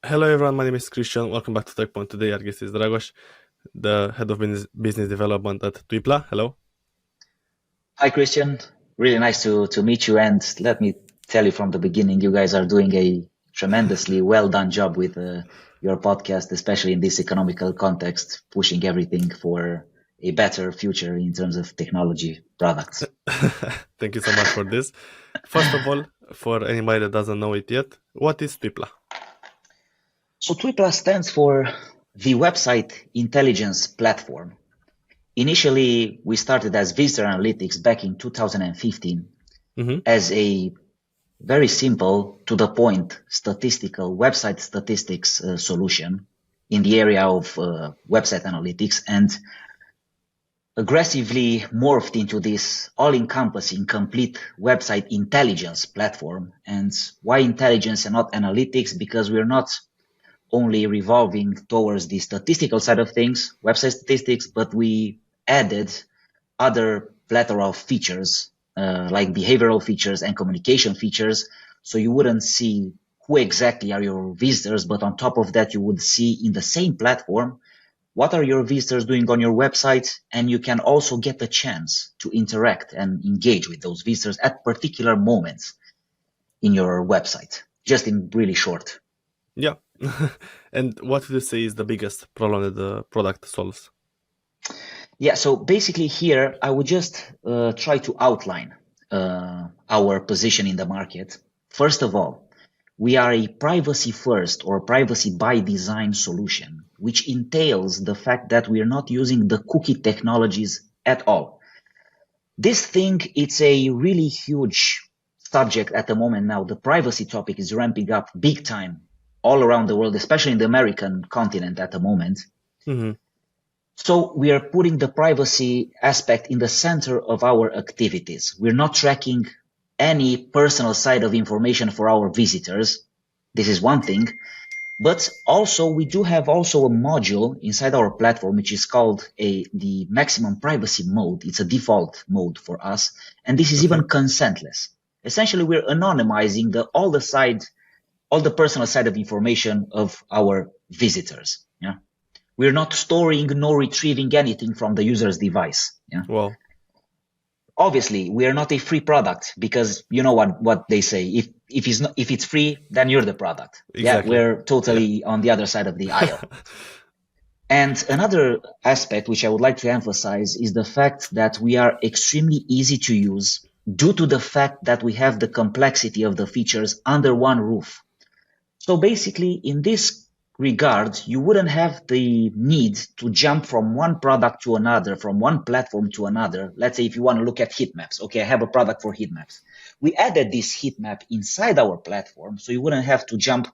Hello everyone, my name is Christian. Welcome back to Tekpon. Today our guest is Dragos, the head of business development at Twipla. Hello. Hi, Christian. Really nice to meet you. And let me tell you from the beginning, you guys are doing a tremendously well done job with your podcast, especially in this economical context, pushing everything for a better future in terms of technology products. Thank you so much for this. First of all, for anybody that doesn't know it yet, what is Twipla? So Twipla stands for the Website Intelligence Platform. Initially, we started as visitor analytics back in 2015 as a very simple, to the point, statistical website statistics solution in the area of website analytics, and aggressively morphed into this all-encompassing, complete website intelligence platform. And why intelligence and not analytics? Because we're not only revolving towards the statistical side of things, website statistics, but we added other plethora of features like behavioral features and communication features. So you wouldn't see who exactly are your visitors, but on top of that, you would see in the same platform what are your visitors doing on your website, and you can also get the chance to interact and engage with those visitors at particular moments in your website, just in really short. Yeah. And what would you say is the biggest problem that the product solves? Yeah, so basically here, I would just try to outline our position in the market. First of all, we are a privacy first or privacy by design solution, which entails the fact that we are not using the cookie technologies at all. This thing, it's a really huge subject at the moment now. The privacy topic is ramping up big time all around the world, especially in the American continent at the moment. So we are putting the privacy aspect in the center of our activities. We're not tracking any personal side of information for our visitors. This is one thing. But also we do have also a module inside our platform, which is called the maximum privacy mode. It's a default mode for us. And this is even consentless. Essentially, we're anonymizing all the personal side of information of our visitors. Yeah. We're not storing nor retrieving anything from the user's device. Yeah. Well, obviously, we are not a free product because you know what they say. If it's free, then you're the product. exactly. Yeah, we're totally on the other side of the aisle. And another aspect which I would like to emphasize is the fact that we are extremely easy to use due to the fact that we have the complexity of the features under one roof. So basically, in this regard, you wouldn't have the need to jump from one product to another, from one platform to another. Let's say if you want to look at heat maps. Okay, I have a product for heat maps. We added this heat map inside our platform, so you wouldn't have to jump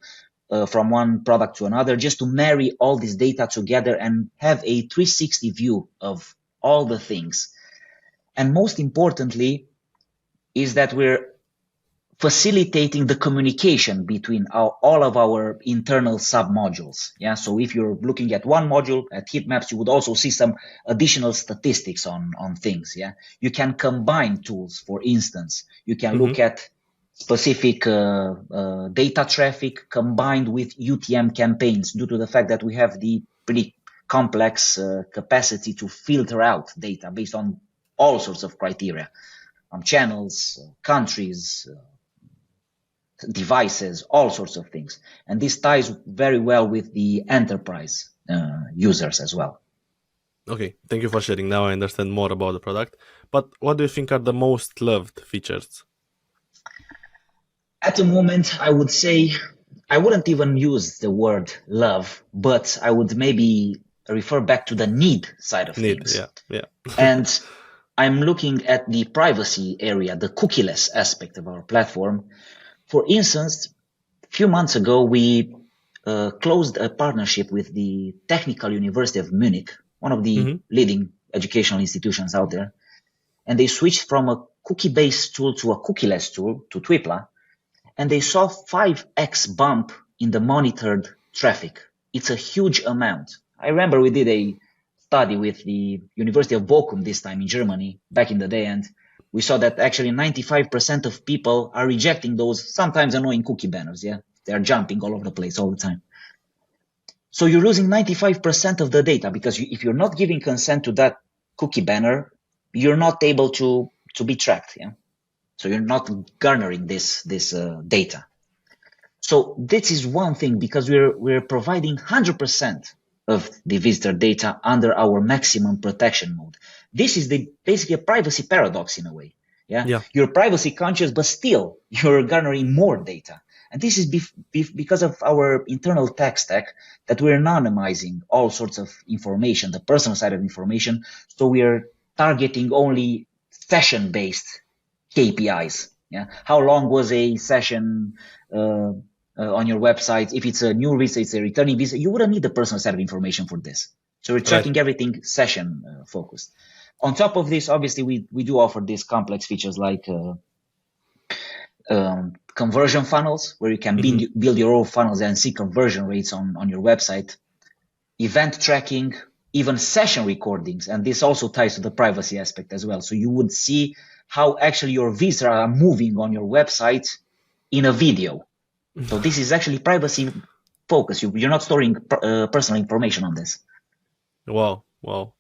from one product to another, just to marry all this data together and have a 360 view of all the things. And most importantly is that we're facilitating the communication between all of our internal sub-modules. Yeah, so if you're looking at one module at heat maps, you would also see some additional statistics on things. Yeah, you can combine tools. For instance, you can look at specific data traffic combined with UTM campaigns due to the fact that we have the pretty complex capacity to filter out data based on all sorts of criteria, channels, countries, devices, all sorts of things. And this ties very well with the enterprise users as well. Okay, thank you for sharing. Now I understand more about the product. But what do you think are the most loved features? At the moment, I would say I wouldn't even use the word love, but I would maybe refer back to the need side of things. Yeah. And I'm looking at the privacy area, the cookieless aspect of our platform. For instance, a few months ago, we closed a partnership with the Technical University of Munich, one of the leading educational institutions out there. And they switched from a cookie-based tool to a cookieless tool, to Twipla, and they saw 5x bump in the monitored traffic. It's a huge amount. I remember we did a study with the University of Bochum this time in Germany back in the day, and we saw that actually 95% of people are rejecting those sometimes annoying cookie banners. Yeah, they're jumping all over the place all the time. So you're losing 95% of the data because if you're not giving consent to that cookie banner, you're not able to be tracked. Yeah. So you're not garnering this data. So this is one thing, because we're providing 100% of the visitor data under our maximum protection mode. This is basically a privacy paradox in a way. Yeah. You're privacy conscious, but still you're garnering more data. And this is because of our internal tech stack, that we're anonymizing all sorts of information, the personal side of information. So we're targeting only session-based KPIs. Yeah. How long was a session on your website? If it's a new visit, it's a returning visit, you wouldn't need the personal side of information for this. So we're tracking everything session focused. On top of this, obviously, we do offer these complex features like conversion funnels, where you can build your own funnels and see conversion rates on your website, event tracking, even session recordings. And this also ties to the privacy aspect as well. So you would see how actually your visitors are moving on your website in a video. So this is actually privacy focused. You're not storing personal information on this. Wow.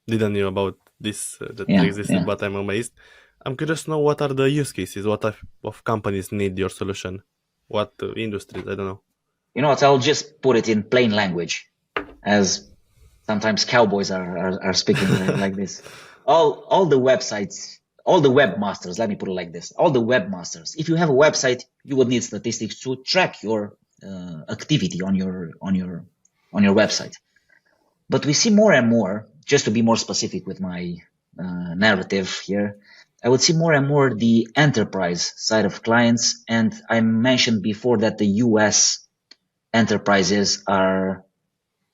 Didn't know about this that existed, but I'm amazed. I'm curious to know, what are the use cases? What type of companies need your solution? What industries? I don't know. You know what? I'll just put it in plain language, as sometimes cowboys are speaking like this. All the websites, all the webmasters, let me put it like this. All the webmasters, if you have a website, you would need statistics to track your activity on your website. But we see more and more, just to be more specific with my narrative here, I would see more and more the enterprise side of clients. And I mentioned before that the US enterprises are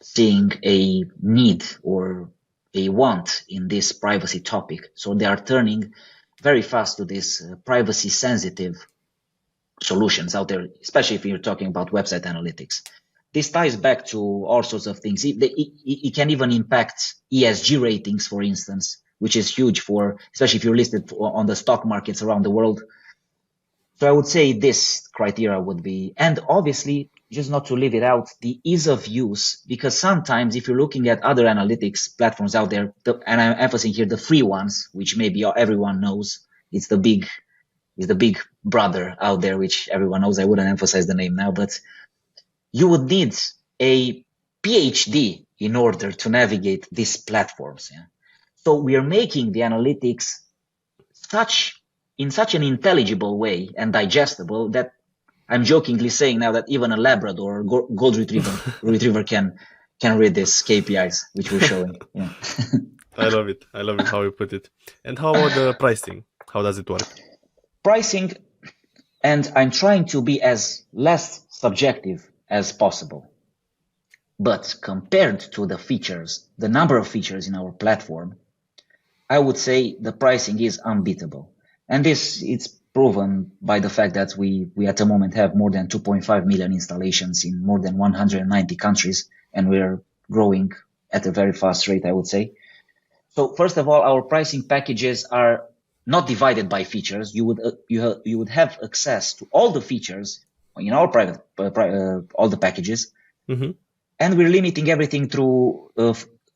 seeing a need or a want in this privacy topic. So they are turning very fast to this privacy sensitive solutions out there, especially if you're talking about website analytics. This ties back to all sorts of things. It can even impact ESG ratings, for instance, which is huge for, especially if you're listed on the stock markets around the world. So I would say this criteria would be, and obviously, just not to leave it out, the ease of use, because sometimes if you're looking at other analytics platforms out there, and I'm emphasizing here the free ones, which maybe everyone knows, it's the big brother out there, which everyone knows. I wouldn't emphasize the name now, but you would need a PhD in order to navigate these platforms. Yeah? So we are making the analytics in such an intelligible way and digestible that I'm jokingly saying now that even a Labrador or Gold Retriever can read these KPIs, which we're showing. Yeah. I love it how you put it. And how about the pricing? How does it work? Pricing, and I'm trying to be as less subjective as possible. But compared to the features, the number of features in our platform, I would say the pricing is unbeatable. And it's proven by the fact that we at the moment have more than 2.5 million installations in more than 190 countries, and we're growing at a very fast rate, I would say. So first of all, our pricing packages are not divided by features. You would have access to all the features in our private all the packages, and we're limiting everything through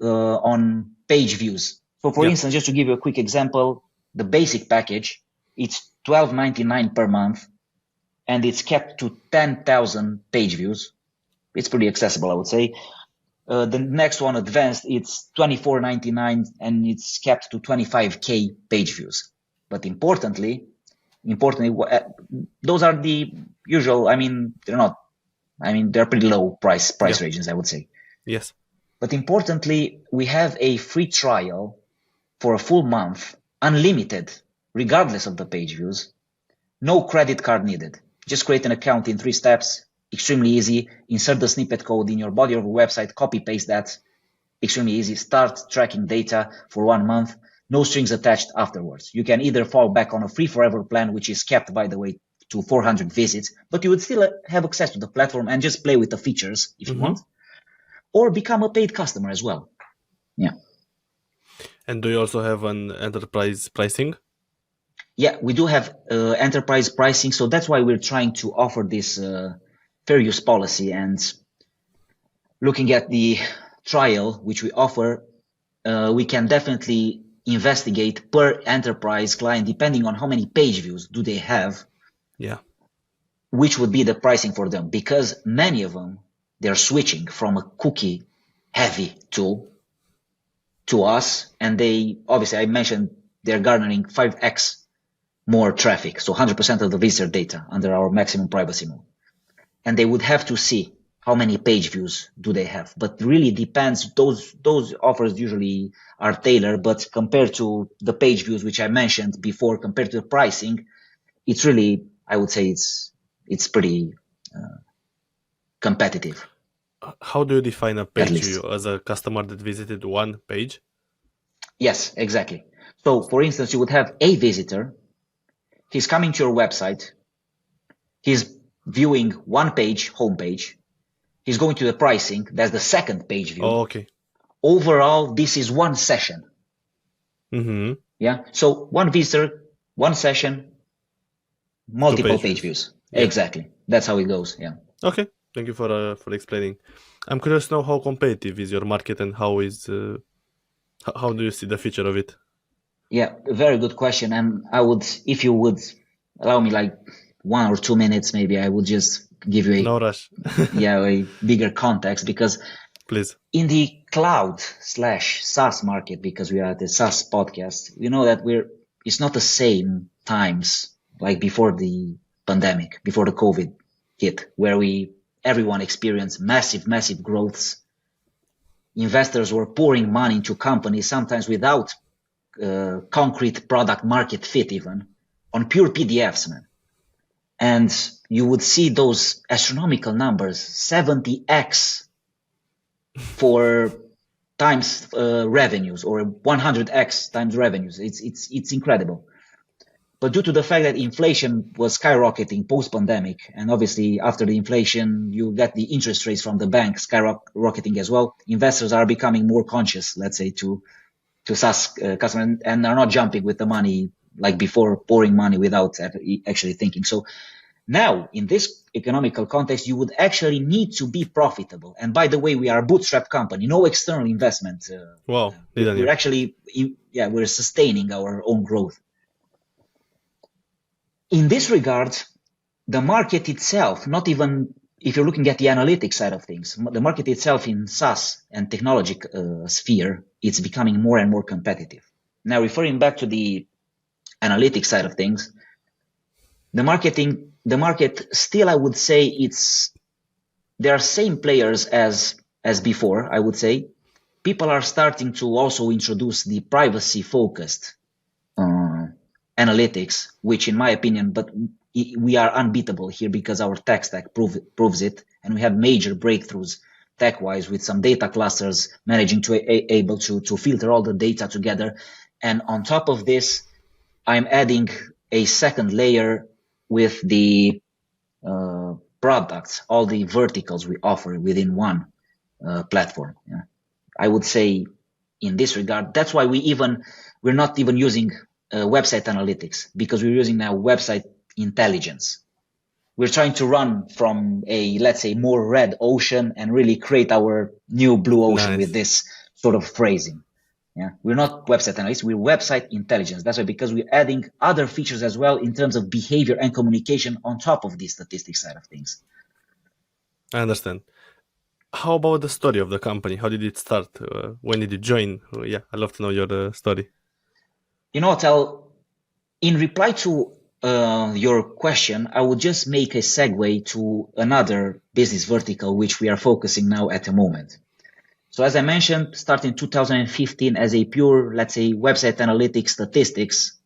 on page views. So for instance, just to give you a quick example, the basic package, it's $12.99 per month, and it's kept to 10,000 page views. It's pretty accessible, I would say. The next one, advanced, it's $24.99, and it's kept to 25K page views. But importantly, those are the usual. They're pretty low price ranges, I would say. Yes. But importantly, we have a free trial for a full month, unlimited, regardless of the page views. No credit card needed. Just create an account in 3 steps. Extremely easy. Insert the snippet code in your body of your website. Copy paste that. Extremely easy. Start tracking data for 1 month. No strings attached afterwards. You can either fall back on a free forever plan, which is kept, by the way, to 400 visits, but you would still have access to the platform and just play with the features if you want, or become a paid customer as well. Yeah. And do you also have an enterprise pricing? Yeah, we do have enterprise pricing. So that's why we're trying to offer this fair use policy. And looking at the trial which we offer, we can definitely investigate per enterprise client, depending on how many page views do they have, which would be the pricing for them, because many of them, they're switching from a cookie heavy tool to us. And they, obviously I mentioned, they're garnering 5x more traffic. So 100% of the visitor data under our maximum privacy mode. And they would have to see how many page views do they have. But really depends. Those offers usually are tailored, but compared to the page views, which I mentioned before, compared to the pricing, it's really, I would say it's pretty competitive. How do you define a page view? As a customer that visited one page? Yes, exactly. So for instance, you would have a visitor. He's coming to your website. He's viewing one page, homepage. He's going to the pricing. That's the second page view. Oh, okay. Overall, this is one session. Mm-hmm. Yeah. So one visitor, one session, multiple page views. Yeah. Exactly. That's how it goes. Yeah. Okay. Thank you for explaining. I'm curious to know how competitive is your market and how do you see the future of it? Yeah, very good question. And I would, if you would allow me like 1 or 2 minutes, maybe I would just give you no rush. a bigger context, because please, in the cloud/SaaS market, because we are the SaaS podcast, you know that it's not the same times like before the pandemic, before the COVID hit, where everyone experienced massive growths. Investors were pouring money into companies, sometimes without concrete product market fit, even on pure PDFs, man. And you would see those astronomical numbers, 70x for times revenues, or 100x times revenues. It's incredible. But due to the fact that inflation was skyrocketing post-pandemic, and obviously after the inflation, you get the interest rates from the bank skyrocketing as well, investors are becoming more conscious, let's say, to SaaS customers, and are not jumping with the money like before, pouring money without actually thinking. So now, in this economical context, you would actually need to be profitable. And by the way, we are a bootstrap company, no external investment. Wow. We're actually, we're sustaining our own growth. In this regard, the market itself, not even if you're looking at the analytics side of things, the market itself in SaaS and technology sphere, it's becoming more and more competitive. Now, referring back to the analytics side of things, the market still, I would say, there are same players as before, I would say. People are starting to also introduce the privacy focused analytics, which in my opinion, but we are unbeatable here because our tech stack proves it, and we have major breakthroughs tech-wise with some data clusters managing to able to filter all the data together. And on top of this, I'm adding a second layer with the products, all the verticals we offer within one platform. Yeah. I would say in this regard, that's why we're not even using website analytics, because we're using now website intelligence. We're trying to run from let's say, more red ocean and really create our new blue ocean with this sort of phrasing. Yeah, we're not website analysts, we're website intelligence. That's why, because we're adding other features as well in terms of behavior and communication on top of the statistics side of things. I understand. How about the story of the company? How did it start? When did you join? Yeah, I'd love to know your story. You know, in reply to your question, I would just make a segue to another business vertical, which we are focusing now at the moment. So as I mentioned, starting 2015 as a pure, let's say, website analytics statistics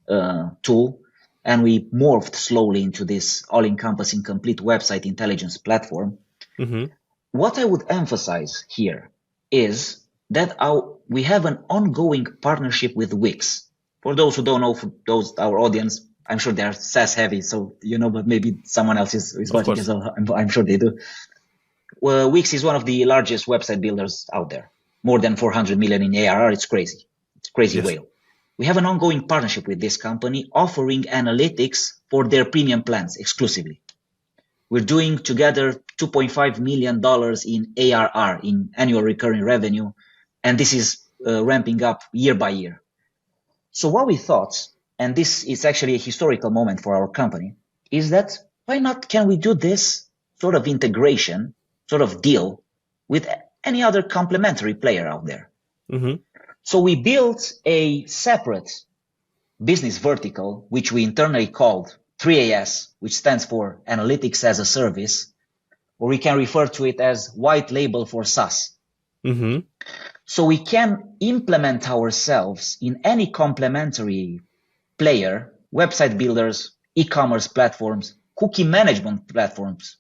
tool, and we morphed slowly into this all-encompassing complete website intelligence platform. Mm-hmm. What I would emphasize here is that we have an ongoing partnership with Wix. For those who don't know, our audience, I'm sure they're SaaS heavy, so but maybe someone else is watching as well. I'm sure they do. Well, Wix is one of the largest website builders out there. More than 400 million in ARR. It's crazy. It's crazy whale. We have an ongoing partnership with this company, offering analytics for their premium plans exclusively. We're doing together $2.5 million in ARR, in annual recurring revenue, and this is ramping up year by year. So what we thought, and this is actually a historical moment for our company, is that why not can we do this sort of integration, sort of deal with any other complementary player out there? Mm-hmm. So we built a separate business vertical, which we internally called 3AS, which stands for Analytics as a Service, or we can refer to it as white label for SaaS. Mm-hmm. So we can implement ourselves in any complementary player, website builders, e-commerce platforms, cookie management platforms,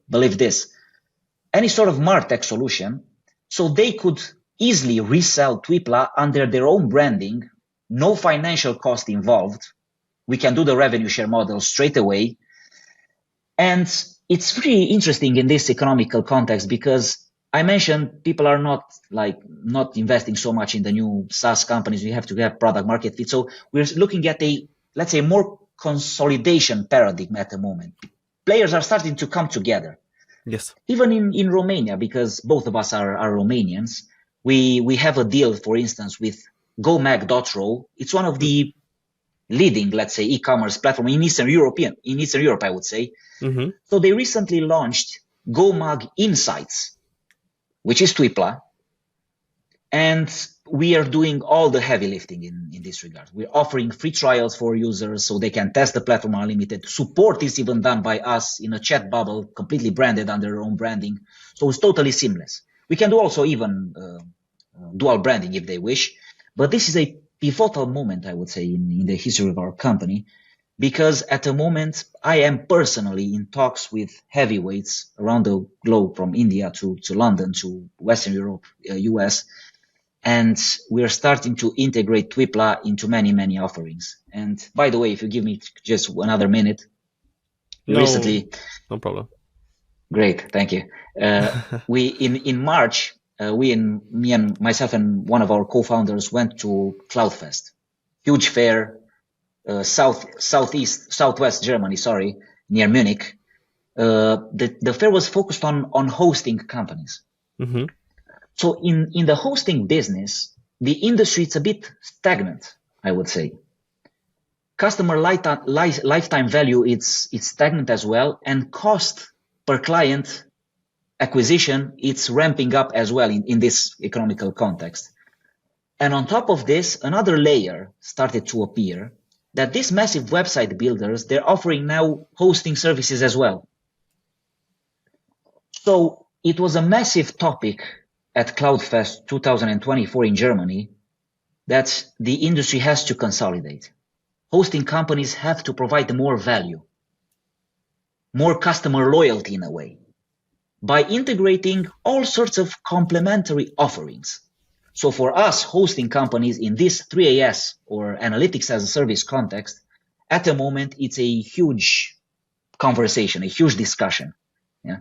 believe this, any sort of MarTech solution, so they could easily resell Twipla under their own branding, no financial cost involved. We can do the revenue share model straight away. And it's really interesting in this economical context because I mentioned people are not investing so much in the new SaaS companies. We have to have product market fit. So we're looking at a, let's say, more consolidation paradigm at the moment. Players are starting to come together. Yes. Even in Romania, because both of us are Romanians, we have a deal, for instance, with GoMag.ro. It's one of the leading, let's say, e-commerce platform in Eastern Europe, I would say. Mm-hmm. So they recently launched GoMag Insights, which is Twipla, and we are doing all the heavy lifting in this regard. We're offering free trials for users so they can test the platform unlimited. Support is even done by us in a chat bubble, completely branded under our own branding. So it's totally seamless. We can do also even dual branding if they wish. But this is a pivotal moment, I would say, in the history of our company, because at the moment, I am personally in talks with heavyweights around the globe, from India to London to Western Europe, US, and we're starting to integrate Twipla into many, many offerings. And by the way, if you give me just another minute, No problem. Great, thank you. We in March, me and myself and one of our co-founders went to CloudFest, huge fair, southwest Germany, near Munich. The fair was focused on hosting companies. Mm-hmm. So in the hosting business, the industry is a bit stagnant, I would say. Customer lifetime value it's stagnant as well, and cost per client acquisition it's ramping up as well in this economical context. And on top of this, another layer started to appear, that these massive website builders, they're offering now hosting services as well. So it was a massive topic at CloudFest 2024 in Germany that the industry has to consolidate. Hosting companies have to provide more value, more customer loyalty in a way, by integrating all sorts of complementary offerings. So for us, hosting companies in this 3AS or Analytics as a Service context, at the moment, it's a huge conversation, a huge discussion. Yeah.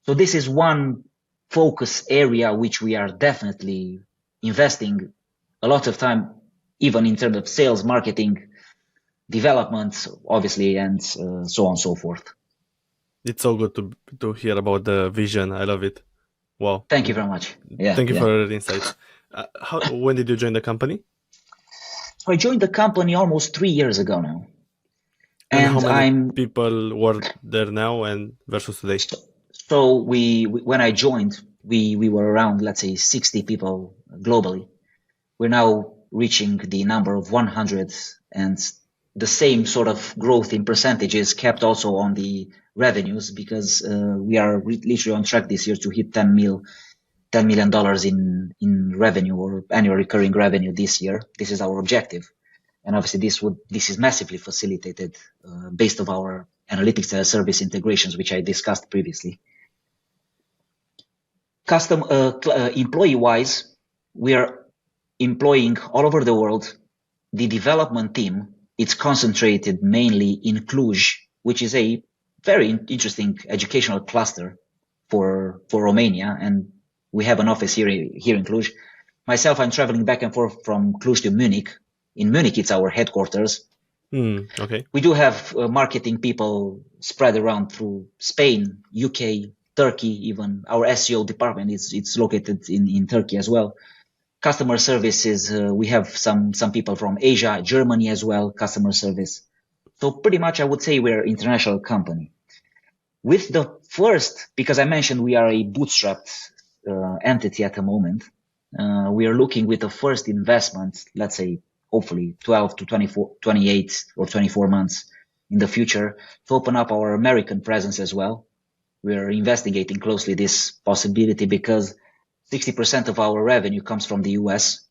So this is one focus area which we are definitely investing a lot of time, even in terms of sales, marketing, development, obviously, and so on and so forth. It's so good to hear about the vision. I love it. Wow. Thank you very much. Yeah. Thank you for your insights. When did you join the company? So I joined the company almost 3 years ago now. And how many people work there now and versus today? So when I joined, we were around, let's say, 60 people globally. We're now reaching the number of 100, and the same sort of growth in percentages kept also on the revenues, because we are literally on track this year to hit $10 million in revenue, or annual recurring revenue this year. This is our objective. And obviously this is massively facilitated based on our analytics as a service integrations, which I discussed previously. Employee-wise, we are employing all over the world. The development team, it's concentrated mainly in Cluj, which is a very interesting educational cluster for Romania, and we have an office here in Cluj. Myself, I'm traveling back and forth from Cluj to Munich. In Munich, it's our headquarters. Okay. We do have marketing people spread around through Spain, UK, Turkey. Even our SEO department it's located in Turkey as well. Customer services, we have some people from Asia, Germany as well, customer service. So pretty much I would say we're an international company. With the first, because I mentioned we are a bootstrapped entity at the moment, we are looking with the first investment, let's say hopefully 12 to 24, 28 or 24 months in the future to open up our American presence as well. We're investigating closely this possibility because 60% of our revenue comes from the US.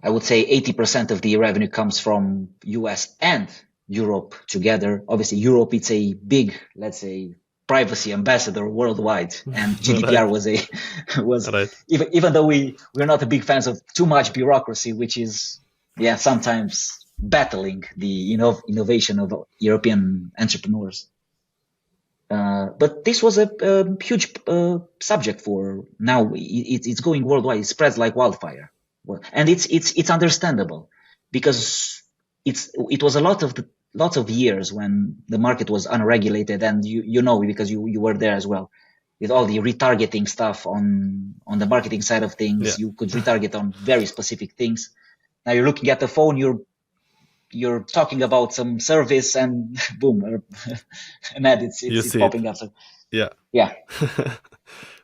I would say 80% of the revenue comes from US and Europe together. Obviously, Europe, it's a big, let's say, privacy ambassador worldwide, and GDPR right. was right. even though we're not a big fans of too much bureaucracy, which is sometimes battling the innovation of European entrepreneurs. But this was a huge subject for now. It's going worldwide. It spreads like wildfire, and it's understandable because it was lots of years when the market was unregulated, and you know because you were there as well, with all the retargeting stuff on the marketing side of things. You could retarget on very specific things. Now you're looking at the phone, you're talking about some service and boom, an ad it's popping up. So yeah.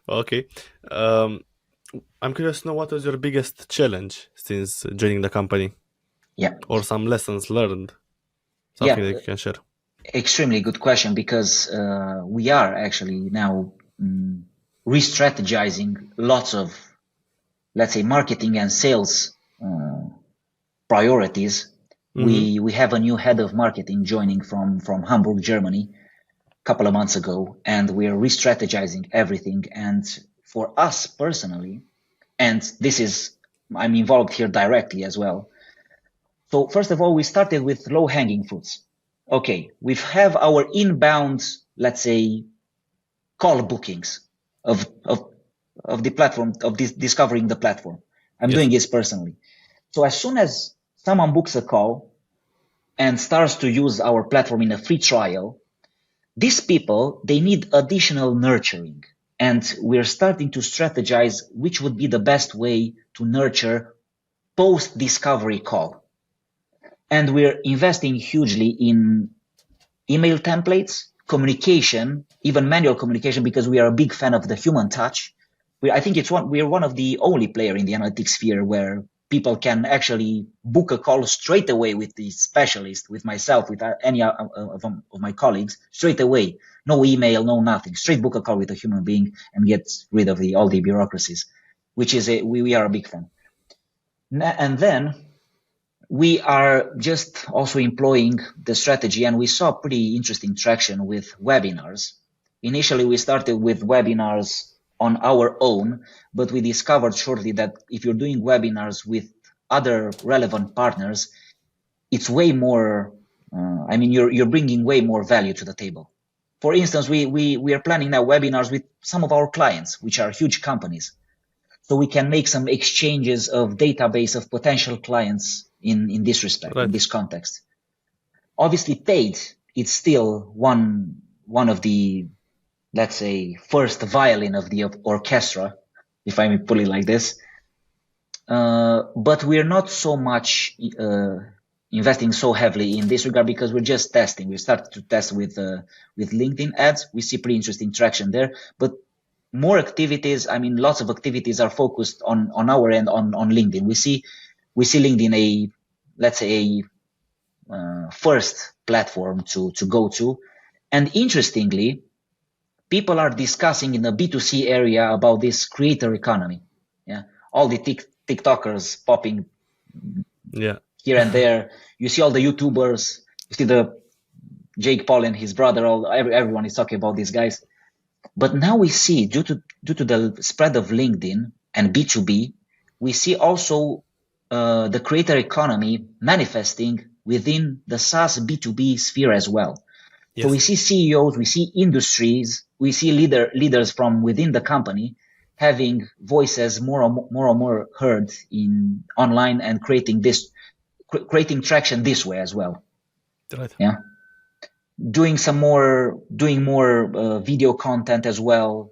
Okay. I'm curious to know what was your biggest challenge since joining the company? Or some lessons learned, something that you can share. Extremely good question, because we are actually now re-strategizing lots of, let's say, marketing and sales priorities. We have a new head of marketing joining from Hamburg, Germany, a couple of months ago, and we're re-strategizing everything. And for us personally, and this is, I'm involved here directly as well. So first of all, we started with low-hanging fruits. Okay, we have our inbound, let's say, call bookings of the platform, of this discovering the platform. I'm doing this personally. So as soon as someone books a call and starts to use our platform in a free trial, these people, they need additional nurturing. And we're starting to strategize which would be the best way to nurture post-discovery call. And we're investing hugely in email templates, communication, even manual communication, because we are a big fan of the human touch. I think we're one of the only player in the analytics sphere where people can actually book a call straight away with the specialist, with myself, with any of my colleagues, straight away. No email, no nothing. Straight book a call with a human being and get rid of all the bureaucracies, which is we are a big fan. And then we are just also employing the strategy, and we saw pretty interesting traction with webinars. Initially, we started with webinars on our own, but we discovered shortly that if you're doing webinars with other relevant partners, it's way more, you're bringing way more value to the table. For instance, we are planning now webinars with some of our clients, which are huge companies. So we can make some exchanges of database of potential clients in this respect, in this context. Obviously, paid, it's still one of the, let's say, first violin of the orchestra, if I may put it like this. But we're not so much investing so heavily in this regard because we're just testing. We started to test with LinkedIn ads. We see pretty interesting traction there, but more activities, lots of activities are focused on our end on LinkedIn. We see LinkedIn let's say first platform to go to. And interestingly, people are discussing in the B2C area about this creator economy. Yeah, all the TikTokers popping here and there. You see all the YouTubers. You see the Jake Paul and his brother. Everyone is talking about these guys. But now we see, due to the spread of LinkedIn and B2B, we see also the creator economy manifesting within the SaaS B2B sphere as well. So we see CEOs, we see industries, we see leaders from within the company having voices more and more heard in online and creating this creating traction this way as well. Right. Yeah. Doing more video content as well,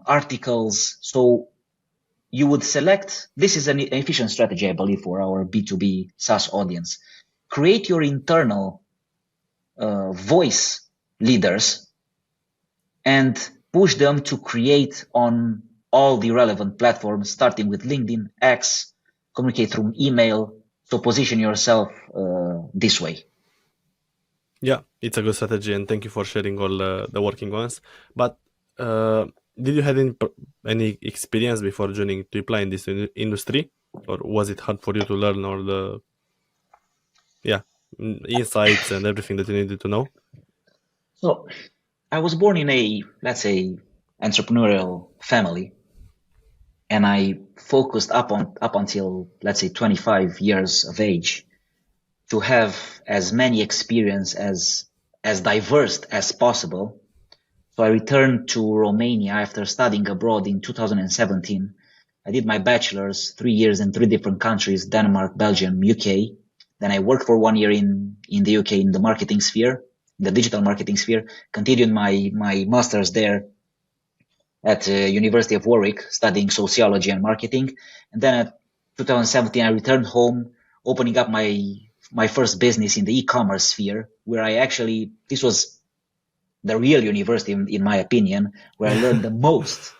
articles. So you would select, this is an efficient strategy, I believe, for our B2B SaaS audience. Create your internal voice leaders and push them to create on all the relevant platforms, starting with LinkedIn, X, communicate through email. So position yourself this way. Yeah, it's a good strategy, and thank you for sharing all the working ones. But did you have any experience before joining Twipla in this industry, or was it hard for you to learn all the insights and everything that you needed to know? So I was born in a, let's say, entrepreneurial family, and I focused up until, let's say, 25 years of age to have as many experience as diverse as possible. So I returned to Romania after studying abroad in 2017. I did my bachelor's 3 years in 3 different countries, Denmark, Belgium, UK. Then I worked for 1 year in the UK in the marketing sphere, the digital marketing sphere, continued my master's there at University of Warwick, studying sociology and marketing. And then at 2017, I returned home, opening up my first business in the e-commerce sphere, where I actually, this was the real university, in my opinion, where I learned the most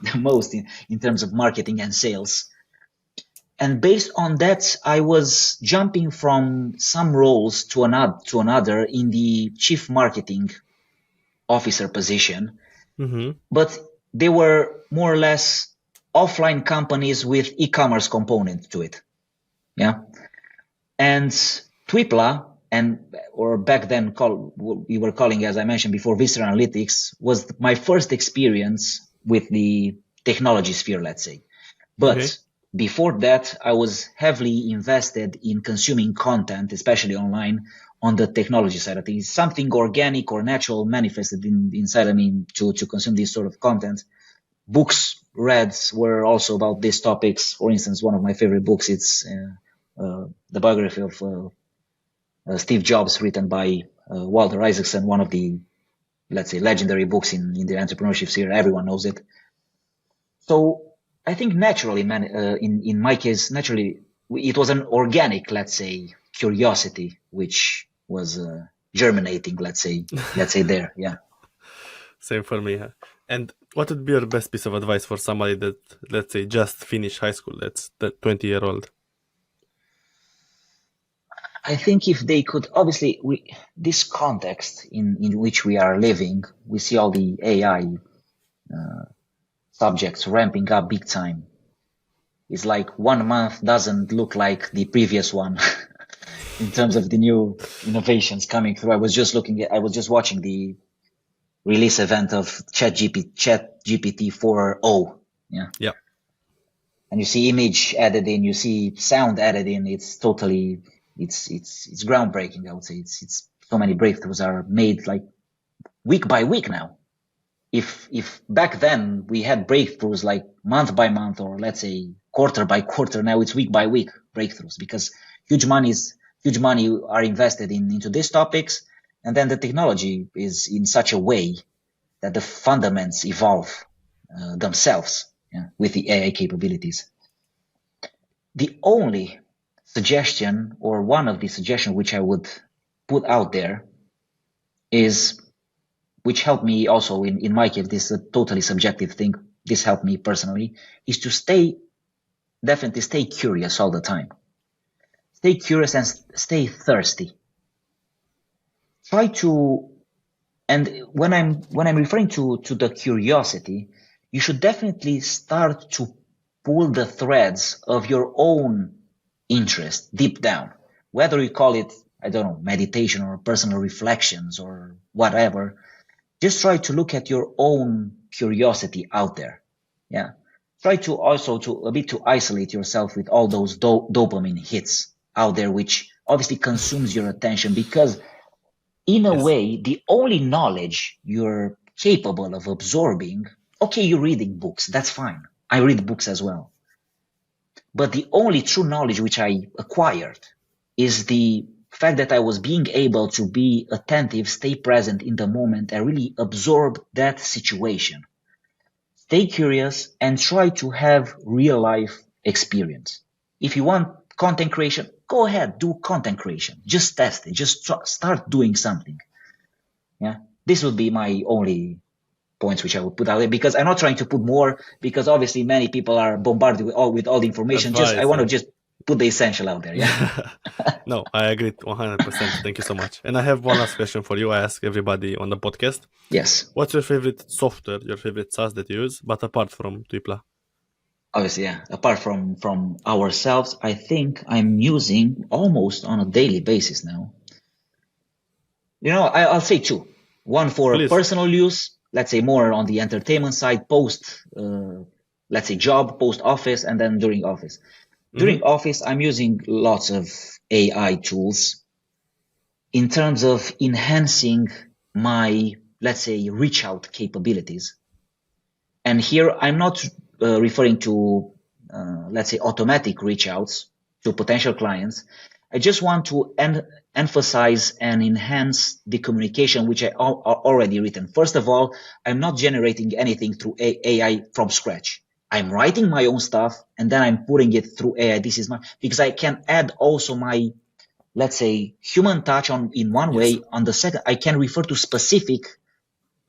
in terms of marketing and sales. And based on that, I was jumping from some roles to another in the chief marketing officer position. Mm-hmm. But they were more or less offline companies with e-commerce component to it. Yeah. And Twipla, or back then we were calling, as I mentioned before, Visceral Analytics, was my first experience with the technology sphere, let's say. But before that, I was heavily invested in consuming content, especially online, on the technology side of things. Something organic or natural manifested inside of me to consume this sort of content. Books read were also about these topics. For instance, one of my favorite books, it's the biography of Steve Jobs, written by Walter Isaacson, one of the, let's say, legendary books in the entrepreneurship sphere. Everyone knows it. So I think naturally, in my case, naturally, it was an organic, let's say, curiosity, which was germinating, let's say there. Yeah. Same for me. Huh? And what would be your best piece of advice for somebody that, let's say, just finished high school, that's the 20-year-old? I think if they could, obviously, this context in which we are living, we see all the AI subjects ramping up big time. It's like 1 month doesn't look like the previous one in terms of the new innovations coming through. I was just watching the release event of ChatGPT 4.0. Yeah. Yeah. And you see image added in, you see sound added in. It's totally, it's groundbreaking. I would say it's so many breakthroughs are made like week by week now. If back then we had breakthroughs like month by month, or let's say quarter by quarter, now it's week by week breakthroughs, because huge money are invested into these topics, and then the technology is in such a way that the fundamentals evolve themselves with the AI capabilities. The only suggestion, or one of the suggestions which I would put out there, is, which helped me also in my case, this is a totally subjective thing, this helped me personally, is to definitely stay curious all the time. Stay curious and stay thirsty. Try to, and when I'm referring to the curiosity, you should definitely start to pull the threads of your own interest deep down, whether you call it, I don't know, meditation or personal reflections or whatever. Just try to look at your own curiosity out there. Yeah. Try to also to isolate yourself with all those dopamine hits out there, which obviously consumes your attention, because in a way, the only knowledge you're capable of absorbing, okay, you're reading books, that's fine. I read books as well. But the only true knowledge which I acquired is the fact that I was being able to be attentive, stay present in the moment, and really absorb that situation. Stay curious and try to have real life experience. If you want content creation, go ahead, do content creation. Just test it. Just start doing something. Yeah. This would be my only points which I would put out there, because I'm not trying to put more, because obviously many people are bombarded with all the information. I want to just put the essential out there. Yeah. No, I agree 100%. Thank you so much. And I have one last question for you. I ask everybody on the podcast. Yes. What's your favorite software, your favorite SaaS that you use, but apart from Twipla? Obviously, yeah. Apart from ourselves, I think I'm using almost on a daily basis now. I'll say two. One for personal use, let's say more on the entertainment side, let's say job, post office, and then during office. During office, I'm using lots of AI tools in terms of enhancing my, let's say, reach out capabilities. And here I'm not referring to, let's say, automatic reach outs to potential clients. I just want to emphasize and enhance the communication which I already written. First of all, I'm not generating anything through AI from scratch. I'm writing my own stuff and then I'm putting it through AI. Because I can add also my, let's say, human touch in one way. On the second, I can refer to specific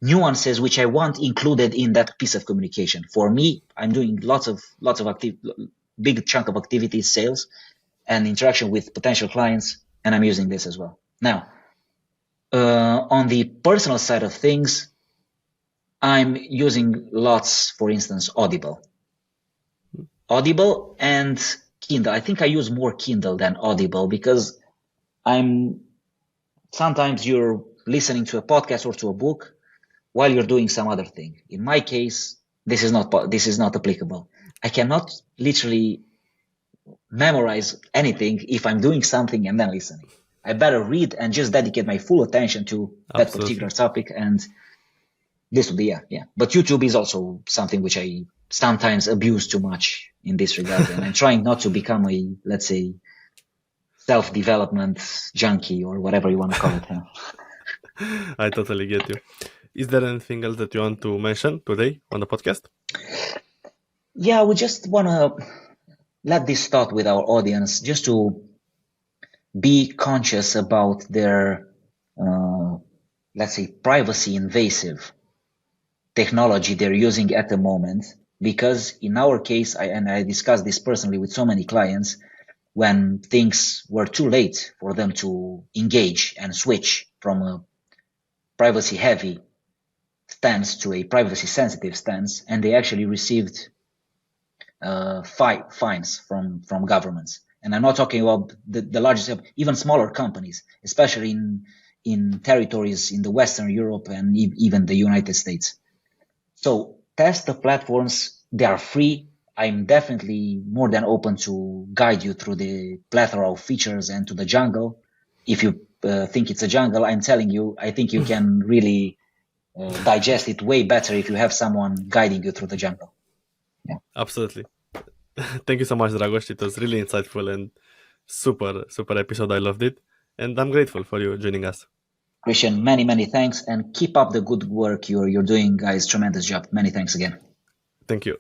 nuances which I want included in that piece of communication. For me, I'm doing lots of big chunk of activities, sales and interaction with potential clients, and I'm using this as well. Now, on the personal side of things, I'm using lots, for instance, Audible and Kindle. I think I use more Kindle than Audible because sometimes you're listening to a podcast or to a book while you're doing some other thing. In my case, this is not applicable. I cannot literally memorize anything if I'm doing something and then listening. I better read and just dedicate my full attention to that particular topic. And this would be, yeah. But YouTube is also something which I sometimes abuse too much in this regard. And I'm trying not to become a, let's say, self-development junkie or whatever you want to call it. I totally get you. Is there anything else that you want to mention today on the podcast? Yeah, we just want to let this thought with our audience, just to be conscious about their, let's say, privacy invasive technology they're using at the moment. Because in our case, I discussed this personally with so many clients, when things were too late for them to engage and switch from a privacy heavy stance to a privacy sensitive stance, and they actually received fines from governments. And I'm not talking about the largest, even smaller companies, especially in territories in the Western Europe and even the United States. So test the platforms. They are free. I'm definitely more than open to guide you through the plethora of features and to the jungle. If you think it's a jungle, I'm telling you, I think you can really digest it way better if you have someone guiding you through the jungle. Yeah. Absolutely. Thank you so much, Dragos. It was really insightful and super episode. I loved it. And I'm grateful for you joining us. Christian, many thanks, and keep up the good work you're doing, guys. Tremendous job. Many thanks again. Thank you.